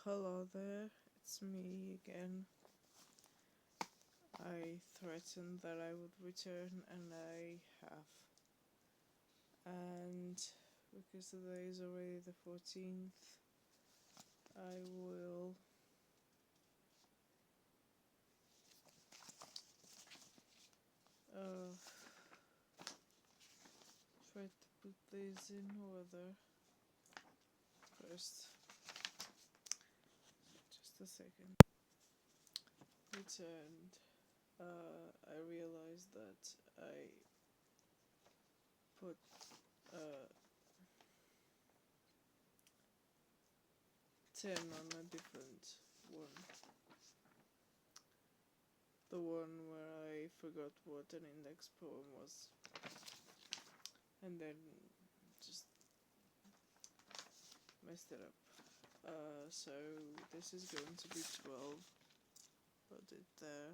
Hello there, it's me again. I threatened that I would return, and I have. And because today is already the 14th, I will try to put these in order first. Just a second. Returned. I realized that I put 10 on a different one. The one where I forgot what an index poem was. And then just messed it up. So this is going to be 12. Put it there.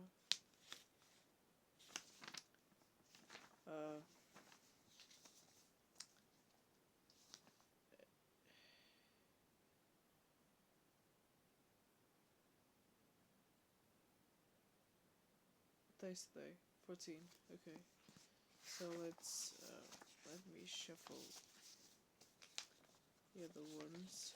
Today's today, 14. Okay. So let's let me shuffle the other ones.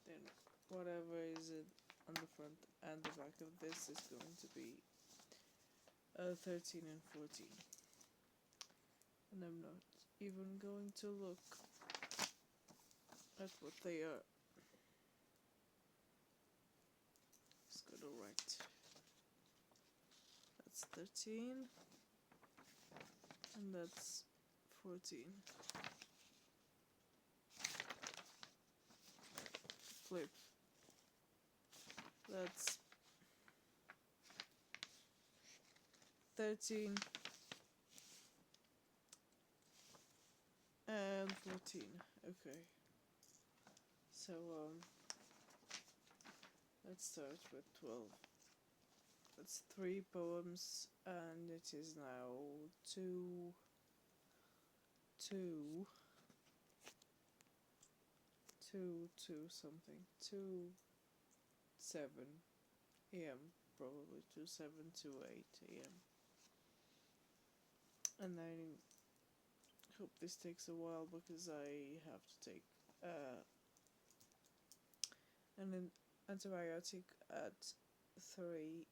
Then whatever is it on the front and the back of this is going to be 13 and 14. And I'm not even going to look at what they are. Just go to right. That's 13. And that's 14. Flip. That's 13 and 14. Okay. So let's start with 12. That's 3 poems, and it is now 2 7 a.m. Probably 7 to 8 a.m. And I hope this takes a while because I have to take an antibiotic at 3.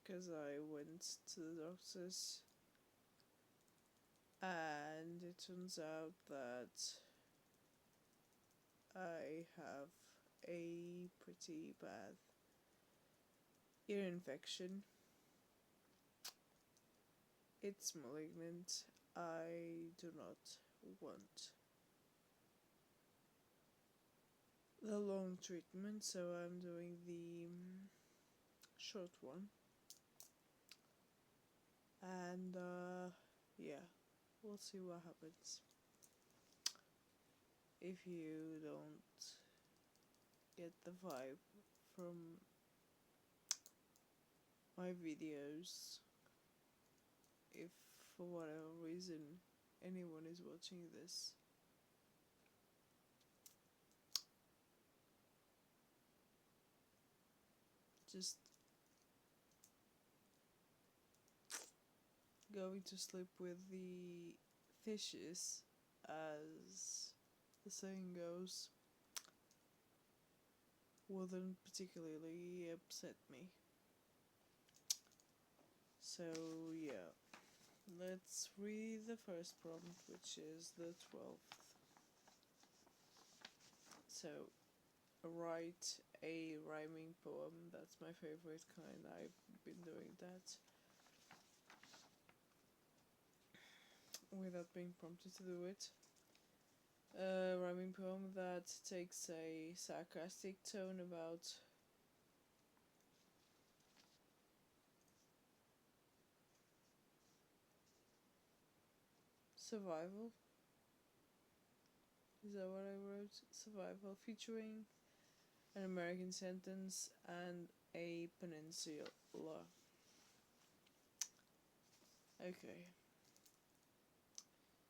Because I went to the doctor's and it turns out that I have a pretty bad ear infection. It's malignant. I do not want the long treatment, so I'm doing the short one. And yeah, we'll see what happens. If you don't get the vibe from my videos, if for whatever reason anyone is watching this, just going to sleep with the fishes, as the saying goes, wouldn't particularly upset me. So yeah, let's read the first prompt, which is the 12th. So, write a rhyming poem. That's my favorite kind. I've been doing that without being prompted to do it. A rhyming poem that takes a sarcastic tone about survival. Is that what I wrote? Survival, featuring an American sentence and a peninsula. Okay.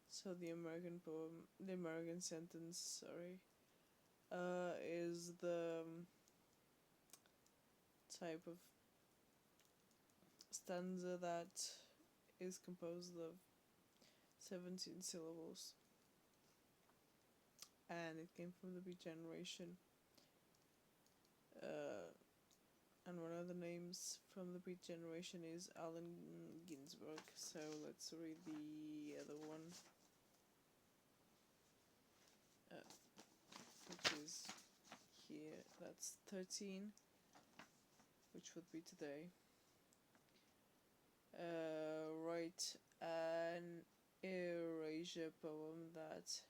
So the American poem, the American sentence, sorry, is the type of stanza that is composed of 17 syllables, and it came from the Beat Generation. And one of the names from the Beat Generation is Allen Ginsberg. So let's read the other one, which is here. That's 13, which would be today. Write an erasure poem that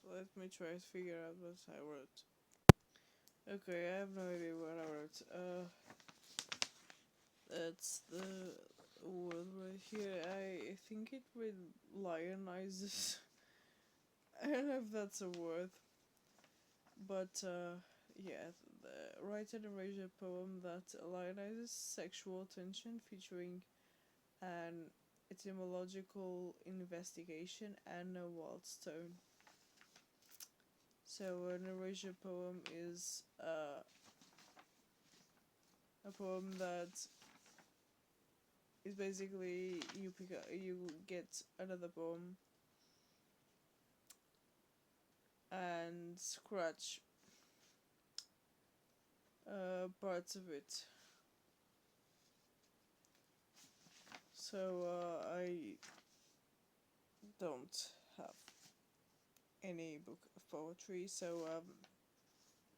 let me try to figure out what I wrote. Okay, I have no idea what I wrote. That's the word right here. I think it with lionizes. I don't know if that's a word, but yeah, write an erasure poem that lionizes sexual tension featuring an etymological investigation and a wild stone. So an erasure poem is a poem that is basically you get another poem and scratch parts of it. So I don't have any book of poetry, so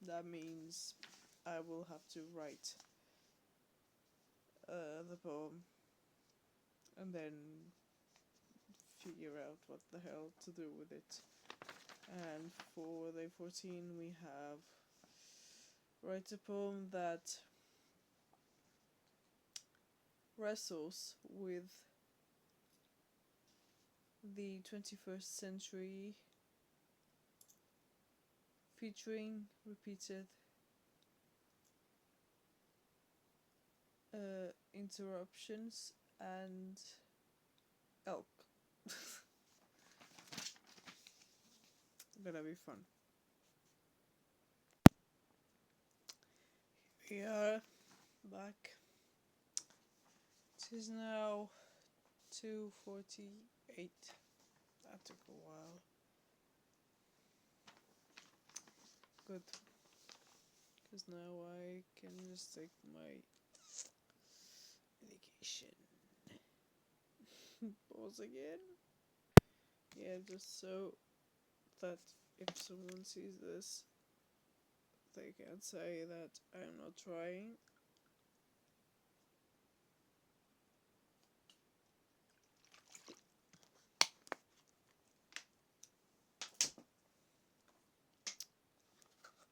that means I will have to write the poem and then figure out what the hell to do with it. And for day 14 we have write a poem that wrestles with the 21st century, featuring repeated interruptions and elk. Gonna be fun. We are back. It is now 2:48. That took a while. Good. Because now I can just take my medication. Pause again. Yeah, just so that if someone sees this, they can say that I'm not trying.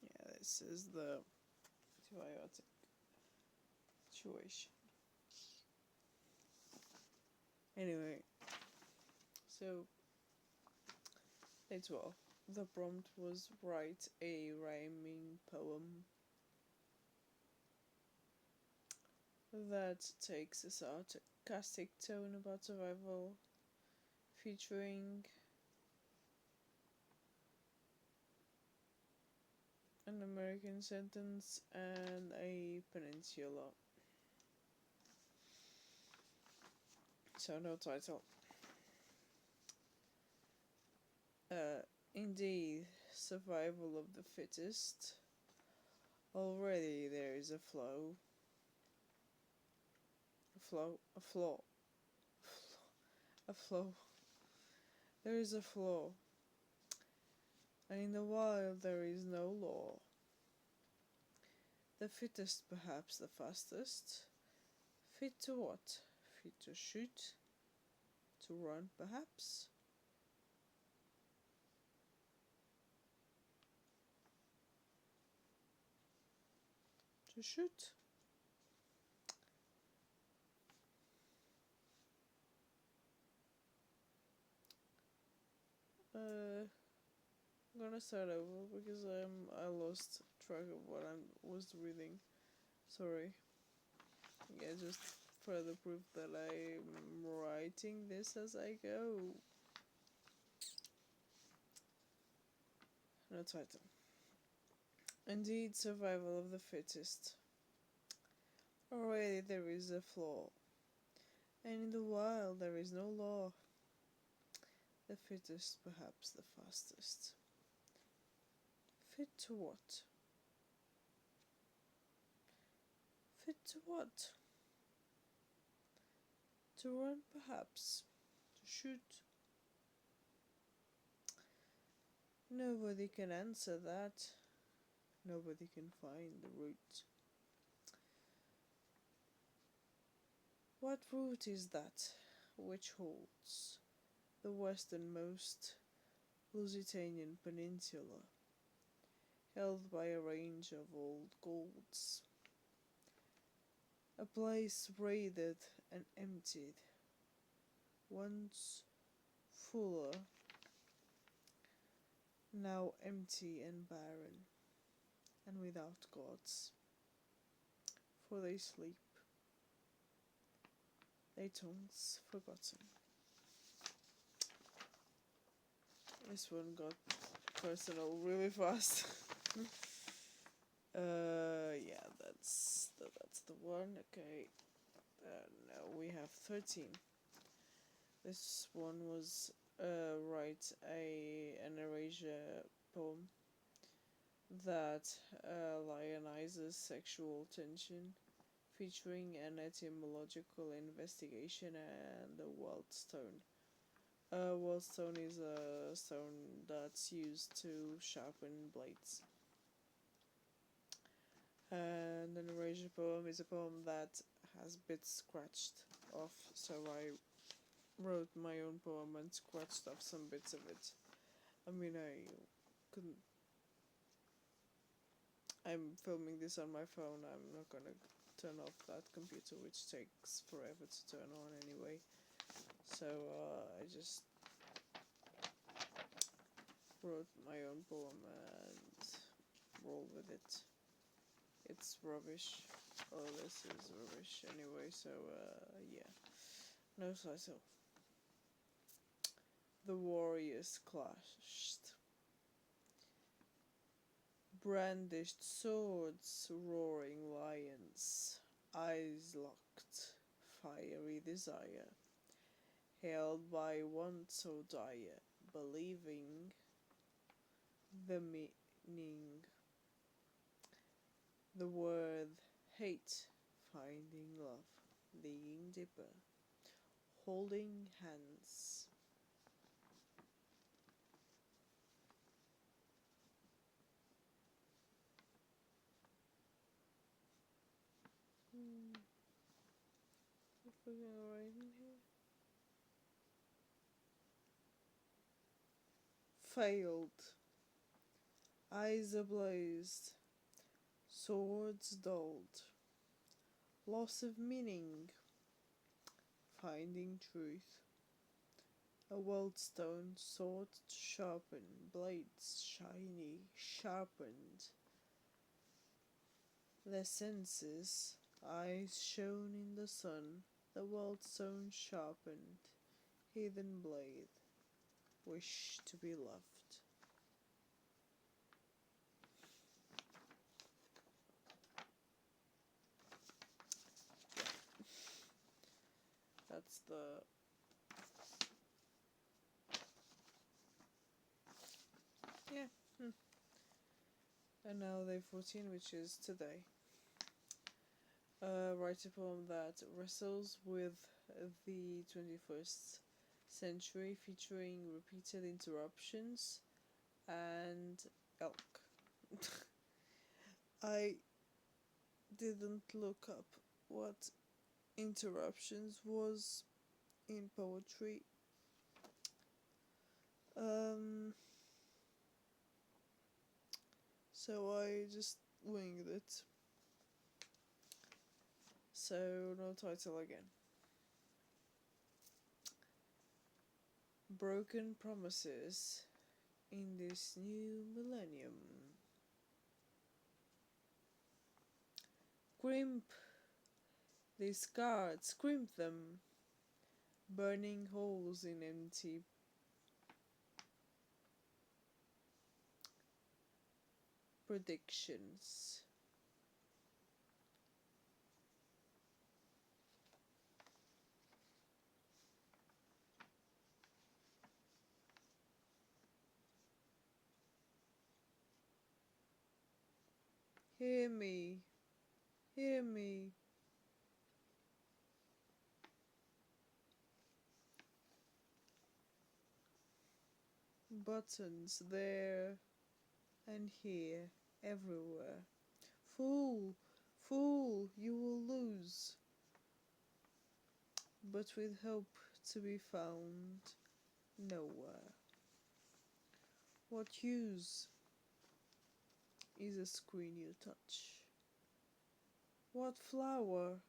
Yeah, this is the antibiotic situation. Anyway, so day 12. The prompt was write a rhyming poem that takes a sarcastic tone about survival, featuring an American sentence and a peninsula. So no title. Indeed, survival of the fittest. Already there is a flaw. There is a flaw. And in the wild there is no law. The fittest, perhaps the fastest. Fit to what? Fit to shoot, To run, perhaps? To shoot? I'm gonna start over because I lost track of what I was reading. Sorry. Yeah, just further proof that I'm writing this as I go. No title. Indeed, survival of the fittest. Already there is a flaw, and in the wild there is no law. The fittest, perhaps the fastest. Fit to what? Fit to what? To run, perhaps. To shoot. Nobody can answer that. Nobody can find the route. What route is that which holds the westernmost Lusitanian peninsula, held by a range of old golds? A place raided and emptied, once fuller, now empty and barren, and without gods, for they sleep, their tongues forgotten. This one got personal really fast. Yeah, that's the one. Okay, now we have 13. This one was write an erasure poem that lionizes sexual tension, featuring an etymological investigation and a wild stone. Wild stone is a stone that's used to sharpen blades. And an erasure poem is a poem that has bits scratched off, so I wrote my own poem and scratched off some bits of it. I mean, couldn't. I'm filming this on my phone. I'm not gonna turn off that computer, which takes forever to turn on anyway. So I just wrote my own poem and roll with it. It's rubbish. Oh, this is rubbish anyway. So yeah, no title. The warriors clashed, brandished swords, roaring lions, eyes locked, fiery desire, held by one so dire, believing the meaning, the word hate, finding love, digging deeper, holding hands. Looking alright in here. Failed. Eyes ablaze. Swords dulled. Loss of meaning. Finding truth. A wellstone sword sharpened. Blades shiny, sharpened. Their senses. Eyes shone in the sun. The wellstone sharpened. Hidden blade. Wish to be loved. That's the yeah. And now day 14, which is today. Write a poem that wrestles with the 21st century, featuring repeated interruptions and elk. I didn't look up what interruptions was in poetry, so I just winged it. So no title again. Broken promises in this new millennium. Crimp these cards, crimp them, burning holes in empty predictions. Hear me, hear me. Buttons there and here, everywhere. Fool, fool, you will lose. But with hope to be found nowhere. What use is a screen you touch? What flower?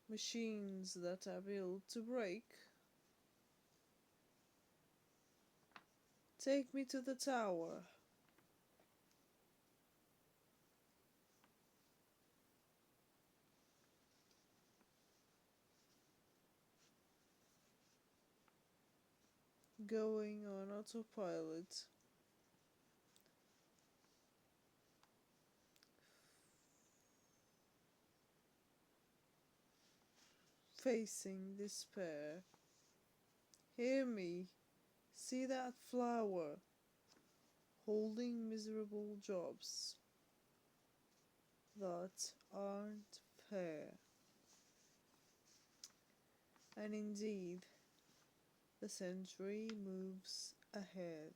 Machines that are built to break? Take me to the tower. Going on autopilot. Facing despair. Hear me. See that flower. Holding miserable jobs that aren't fair. And indeed, the century moves ahead.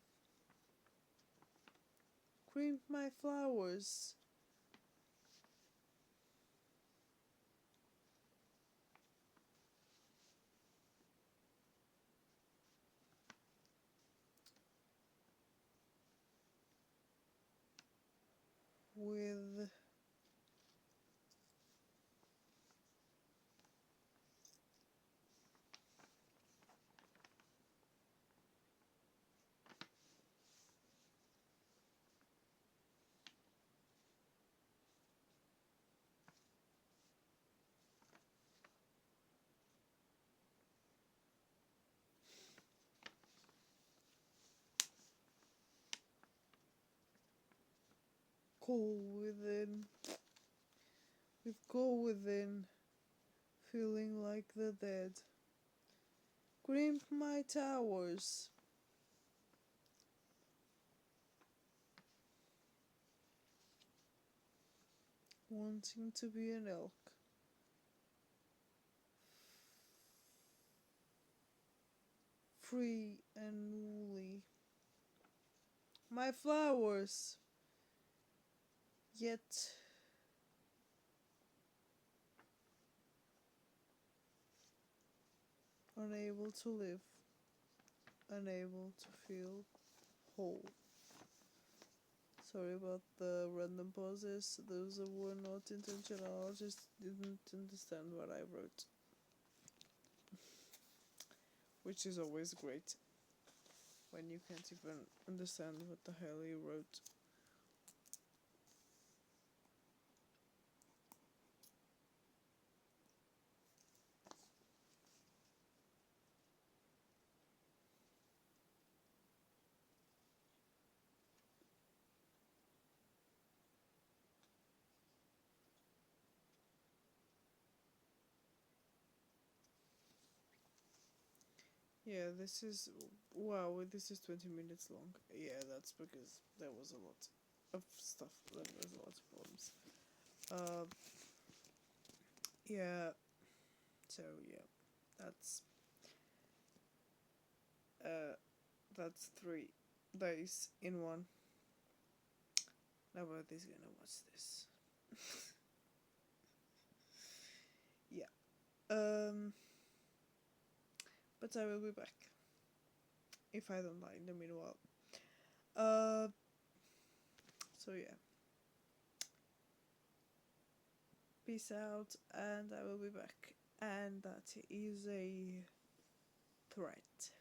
Crimp my flowers. With coal within, feeling like the dead. Crimp my towers. Wanting to be an elk. Free and woolly. My flowers. Yet unable to live, unable to feel whole. Sorry about the random pauses, those were not intentional, I just didn't understand what I wrote. Which is always great, when you can't even understand what the hell you wrote. Yeah, this is, wow, this is 20 minutes long. Yeah, that's because there was a lot of stuff, there was a lot of problems. Yeah, so yeah, that's, that's 3 days in one. Nobody's gonna watch this. Yeah, but I will be back. If I don't mind, in the meanwhile. So yeah. Peace out, and I will be back. And that is a threat.